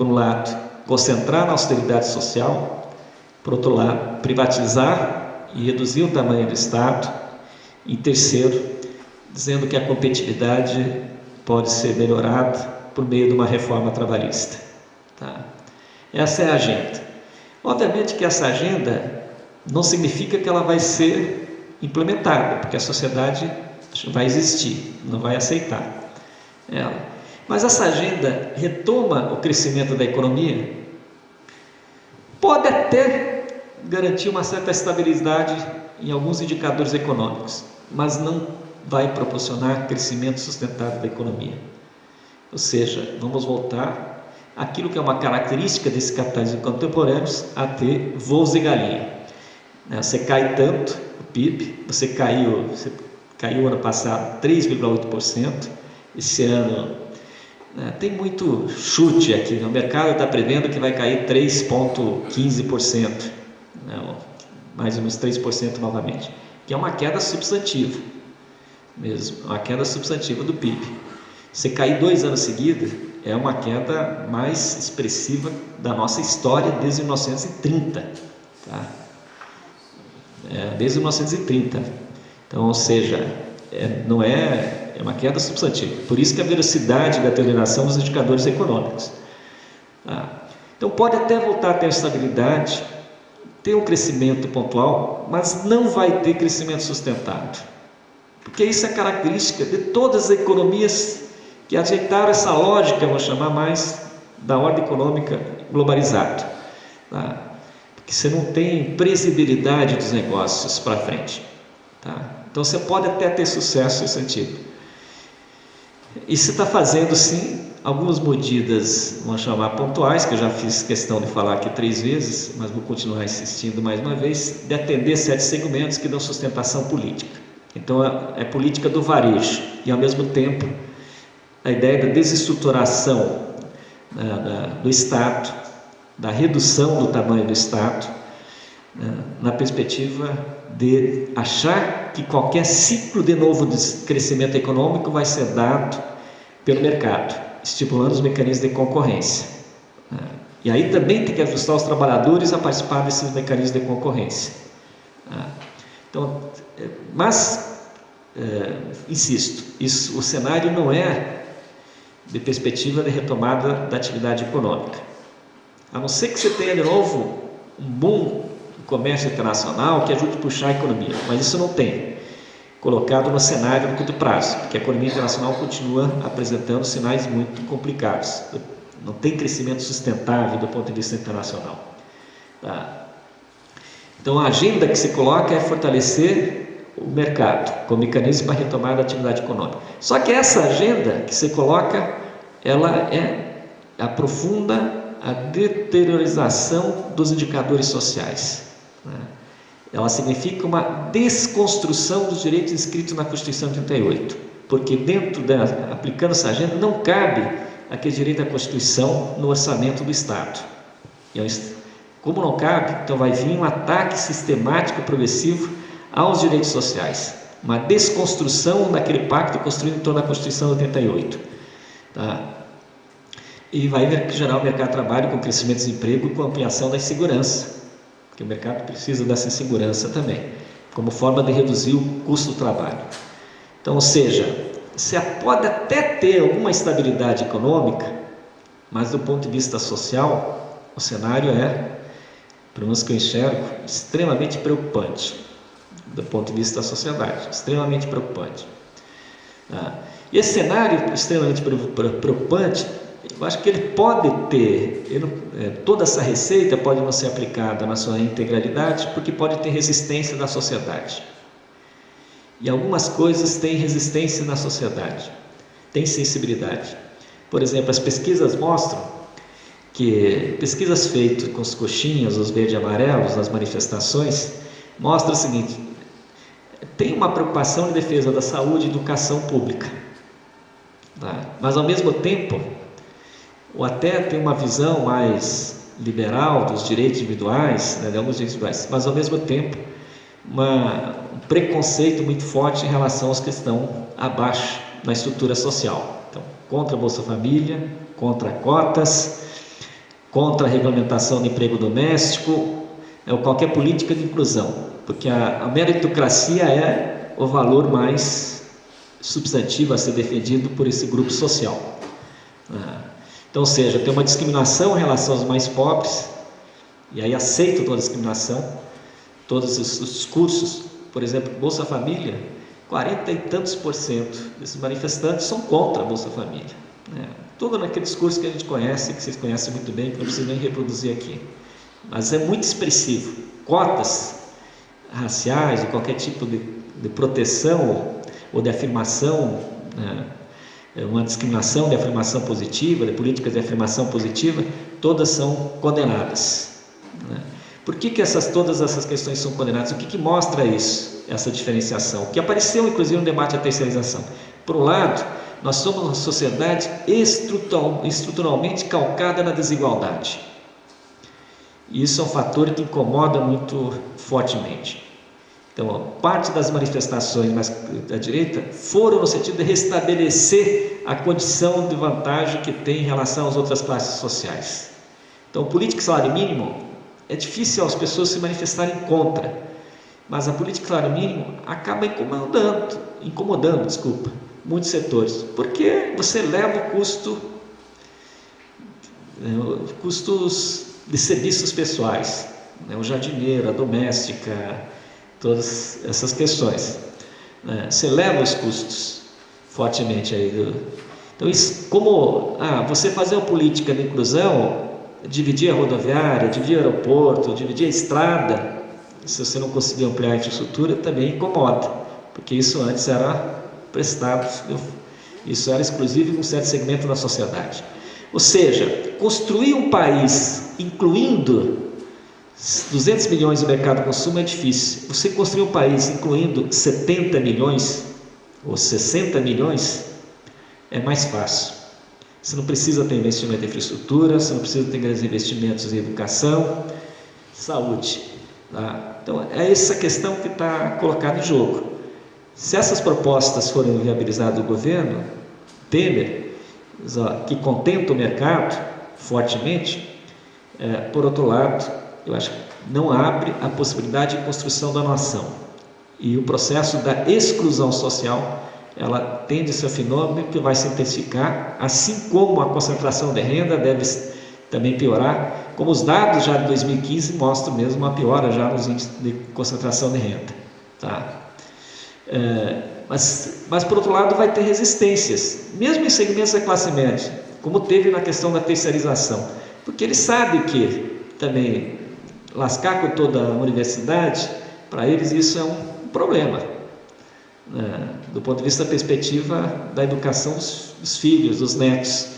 por um lado, concentrar na austeridade social, por outro lado, privatizar e reduzir o tamanho do Estado, e terceiro, dizendo que a competitividade pode ser melhorada por meio de uma reforma trabalhista. Tá? Essa é a agenda. Obviamente que essa agenda não significa que ela vai ser implementada, porque a sociedade vai existir, não vai aceitar ela. Mas essa agenda retoma o crescimento da economia, pode até garantir uma certa estabilidade em alguns indicadores econômicos, mas não vai proporcionar crescimento sustentável da economia. Ou seja, vamos voltar àquilo que é uma característica desse capitalismo contemporâneos, a ter voos de galinha. Você cai tanto o PIB, você caiu ano passado 3,8%, esse ano tem muito chute aqui, o mercado está prevendo que vai cair 3,15%, mais ou menos 3% novamente, que é uma queda substantiva mesmo, uma queda substantiva do PIB. Se cair 2 anos seguidos, é uma queda mais expressiva da nossa história desde 1930, tá? Desde 1930. Então, ou seja, não é uma queda substantiva. Por isso que a velocidade da aceleração dos indicadores econômicos. Tá? Então, pode até voltar a ter estabilidade, ter um crescimento pontual, mas não vai ter crescimento sustentado. Porque isso é característica de todas as economias que ajeitaram essa lógica, vou chamar mais, da ordem econômica globalizada. Tá? Porque você não tem previsibilidade dos negócios para frente. Tá? Então você pode até ter sucesso nesse sentido. E você está fazendo sim algumas medidas, vamos chamar pontuais, que eu já fiz questão de falar aqui 3 vezes, mas vou continuar insistindo mais uma vez, de atender 7 segmentos que dão sustentação política. Então é política do varejo e ao mesmo tempo a ideia da desestruturação do Estado, da redução do tamanho do Estado, na perspectiva de achar que qualquer ciclo de novo de crescimento econômico vai ser dado pelo mercado, estipulando os mecanismos de concorrência. E aí também tem que ajustar os trabalhadores a participar desses mecanismos de concorrência. Então, mas, insisto, o cenário não é de perspectiva de retomada da atividade econômica. A não ser que você tenha de novo um boom do comércio internacional que ajude a puxar a economia, mas isso não tem colocado no cenário no curto prazo, porque a economia internacional continua apresentando sinais muito complicados, não tem crescimento sustentável do ponto de vista internacional. Tá? Então a agenda que se coloca é fortalecer o mercado como mecanismo para retomar a atividade econômica. Só que essa agenda que se coloca, ela aprofunda a deteriorização dos indicadores sociais. Ela significa uma desconstrução dos direitos inscritos na Constituição de 88, porque aplicando essa agenda não cabe aquele direito à Constituição no orçamento do Estado. Como não cabe, então vai vir um ataque sistemático e progressivo aos direitos sociais, uma desconstrução daquele pacto construído em torno da Constituição de 88. Tá? E vai gerar o mercado de trabalho com crescimento do desemprego e com ampliação da insegurança, porque o mercado precisa dessa insegurança também, como forma de reduzir o custo do trabalho. Então, ou seja, você pode até ter alguma estabilidade econômica, mas do ponto de vista social, o cenário pelo menos que eu enxergo, extremamente preocupante, do ponto de vista da sociedade, extremamente preocupante. E esse cenário extremamente preocupante, eu acho que ele pode ter, toda essa receita pode não ser aplicada na sua integralidade, porque pode ter resistência da sociedade. E algumas coisas têm resistência na sociedade, têm sensibilidade. Por exemplo, as pesquisas mostram que, pesquisas feitas com os coxinhas, os verdes e amarelos, nas manifestações, mostram o seguinte: tem uma preocupação em defesa da saúde e educação pública, tá? Mas ao mesmo tempo, ou até tem uma visão mais liberal dos direitos individuais, de alguns direitos individuais, mas ao mesmo tempo um preconceito muito forte em relação aos que estão abaixo na estrutura social. Então, contra a Bolsa Família, contra cotas, contra a regulamentação do emprego doméstico, ou qualquer política de inclusão, porque a meritocracia é o valor mais substantivo a ser defendido por esse grupo social. Então, ou seja, tem uma discriminação em relação aos mais pobres, e aí aceito toda a discriminação, todos os discursos, por exemplo, Bolsa Família, 40 e tantos % desses manifestantes são contra a Bolsa Família. Tudo naquele discurso que a gente conhece, que vocês conhecem muito bem, que não preciso nem reproduzir aqui. Mas é muito expressivo. Cotas raciais, ou qualquer tipo de proteção ou de afirmação, uma discriminação de afirmação positiva, de políticas de afirmação positiva, todas são condenadas. Por que todas essas questões são condenadas? O que mostra isso, essa diferenciação? Que apareceu inclusive no debate da terceirização. Por um lado, nós somos uma sociedade estruturalmente calcada na desigualdade. E isso é um fator que incomoda muito fortemente. Então, parte das manifestações da direita foram no sentido de restabelecer a condição de vantagem que tem em relação às outras classes sociais. Então, política de salário mínimo, é difícil as pessoas se manifestarem contra, mas a política de salário mínimo acaba incomodando, muitos setores, porque você leva custos de serviços pessoais, o jardineiro, a doméstica, todas essas questões, você leva os custos fortemente aí. Então, isso, como você fazer uma política de inclusão, dividir a rodoviária, dividir o aeroporto, dividir a estrada, se você não conseguir ampliar a infraestrutura, também incomoda, porque isso antes era prestado, isso era exclusivo de um certo segmento da sociedade. Ou seja, construir um país incluindo 200 milhões no mercado de consumo é difícil. Você construir um país incluindo 70 milhões ou 60 milhões é mais fácil. Você não precisa ter investimento em infraestrutura, você não precisa ter grandes investimentos em educação, saúde. Então, é essa questão que está colocada em jogo. Se essas propostas forem viabilizadas do governo Temer, que contenta o mercado fortemente, por outro lado, eu acho que não abre a possibilidade de construção da nação. E o processo da exclusão social, ela tende a ser um fenômeno que vai se intensificar, assim como a concentração de renda deve também piorar, como os dados já de 2015 mostram mesmo uma piora já nos índices de concentração de renda. Mas por outro lado vai ter resistências, mesmo em segmentos da classe média, como teve na questão da terceirização, porque ele sabe que também lascar com toda a universidade, para eles isso é um problema, do ponto de vista da perspectiva da educação dos filhos, dos netos.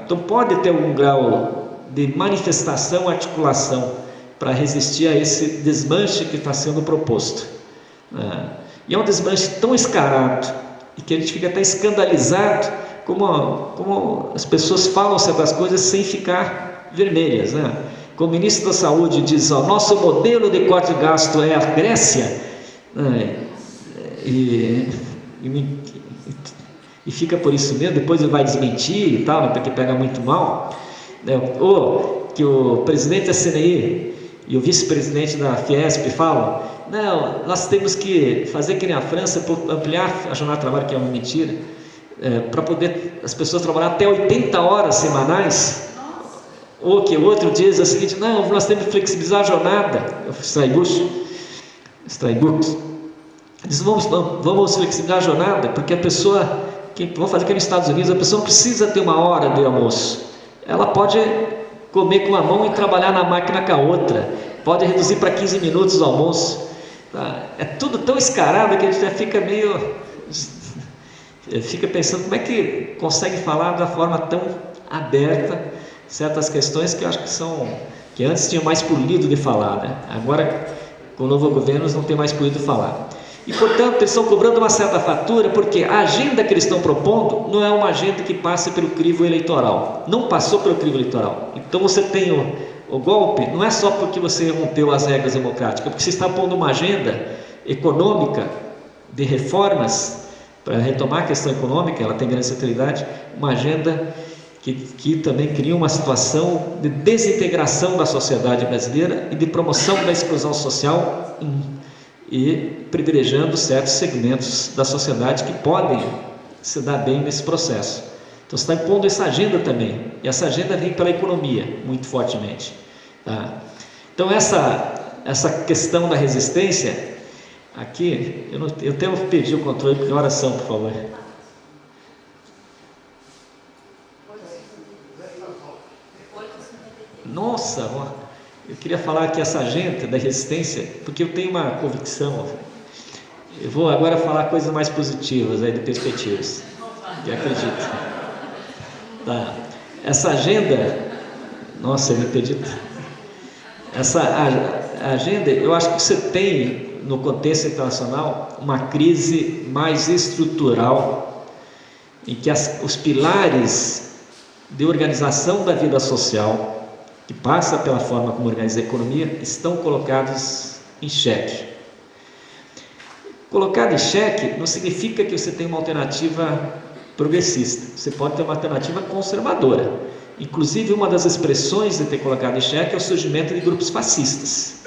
Então pode ter algum grau de manifestação, articulação, para resistir a esse desmanche que está sendo proposto. E é um desmanche tão escarado, e que a gente fica até escandalizado, como as pessoas falam certas coisas sem ficar vermelhas. Como o ministro da Saúde diz, nosso modelo de corte de gasto é a Grécia, e fica por isso mesmo, depois ele vai desmentir e tal, porque pega muito mal, ou que o presidente da CNI e o vice-presidente da Fiesp falam, não, nós temos que fazer que nem a França, ampliar a jornada de trabalho, que é uma mentira, para poder as pessoas trabalhar até 80 horas semanais. Ou que o outro diz o seguinte, não, nós temos que flexibilizar a jornada, Streibuch diz, vamos flexibilizar a jornada, porque a pessoa, vamos fazer aqui nos Estados Unidos, a pessoa não precisa ter uma hora de almoço, ela pode comer com uma mão e trabalhar na máquina com a outra, pode reduzir para 15 minutos o almoço. É tudo tão escarado que a gente já fica fica pensando como é que consegue falar da forma tão aberta certas questões que eu acho que antes tinham mais polido de falar, Agora, com o novo governo, eles não têm mais polido de falar. E, portanto, eles estão cobrando uma certa fatura, porque a agenda que eles estão propondo não é uma agenda que passe pelo crivo eleitoral. Não passou pelo crivo eleitoral. Então, você tem o golpe, não é só porque você rompeu as regras democráticas, porque você está pondo uma agenda econômica de reformas, para retomar a questão econômica, ela tem grande centralidade, uma agenda que também criam uma situação de desintegração da sociedade brasileira e de promoção da exclusão social e privilegiando certos segmentos da sociedade que podem se dar bem nesse processo. Então você está impondo essa agenda também, e essa agenda vem pela economia, muito fortemente. Tá? Então essa questão da resistência, aqui, eu até pedi o controle, porque oração, por favor. Nossa, eu queria falar que essa agenda da resistência, porque eu tenho uma convicção, eu vou agora falar coisas mais positivas aí de perspectivas, e acredito. Tá. Essa agenda, nossa, eu me perdi. Essa agenda, eu acho que você tem no contexto internacional uma crise mais estrutural, em que os pilares de organização da vida social, que passa pela forma como organiza a economia, estão colocados em xeque. Colocado em xeque não significa que você tem uma alternativa progressista, você pode ter uma alternativa conservadora. Inclusive, uma das expressões de ter colocado em xeque é o surgimento de grupos fascistas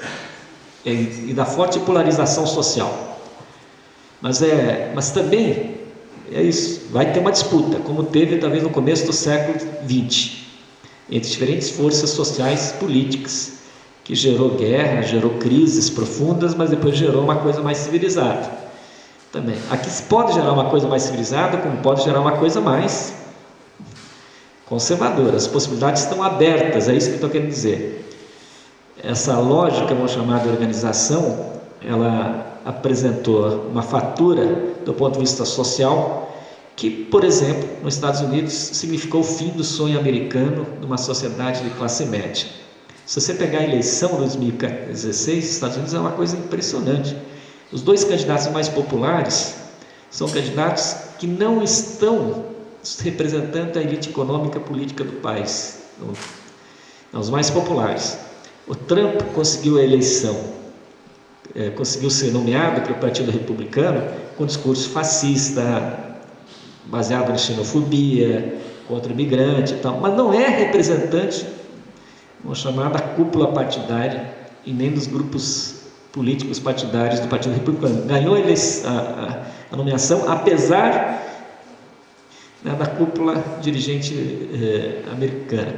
e da forte polarização social. Mas também é isso, vai ter uma disputa, como teve talvez no começo do século XX, entre diferentes forças sociais políticas, que gerou guerra, gerou crises profundas, mas depois gerou uma coisa mais civilizada também. Aqui se pode gerar uma coisa mais civilizada, como pode gerar uma coisa mais conservadora. As possibilidades estão abertas, é isso que eu estou querendo dizer. Essa lógica, vamos chamar de organização, ela apresentou uma fatura do ponto de vista social, que, por exemplo, nos Estados Unidos significou o fim do sonho americano de uma sociedade de classe média. Se você pegar a eleição de 2016, os Estados Unidos é uma coisa impressionante. Os dois candidatos mais populares são candidatos que não estão representando a elite econômica política do país. Não, os mais populares. O Trump conseguiu a eleição, conseguiu ser nomeado pelo Partido Republicano com discurso fascista, baseado na xenofobia, contra o imigrante e tal, mas não é representante, vamos chamar, da cúpula partidária e nem dos grupos políticos partidários do Partido Republicano. Ganhou a nomeação, apesar da cúpula dirigente americana.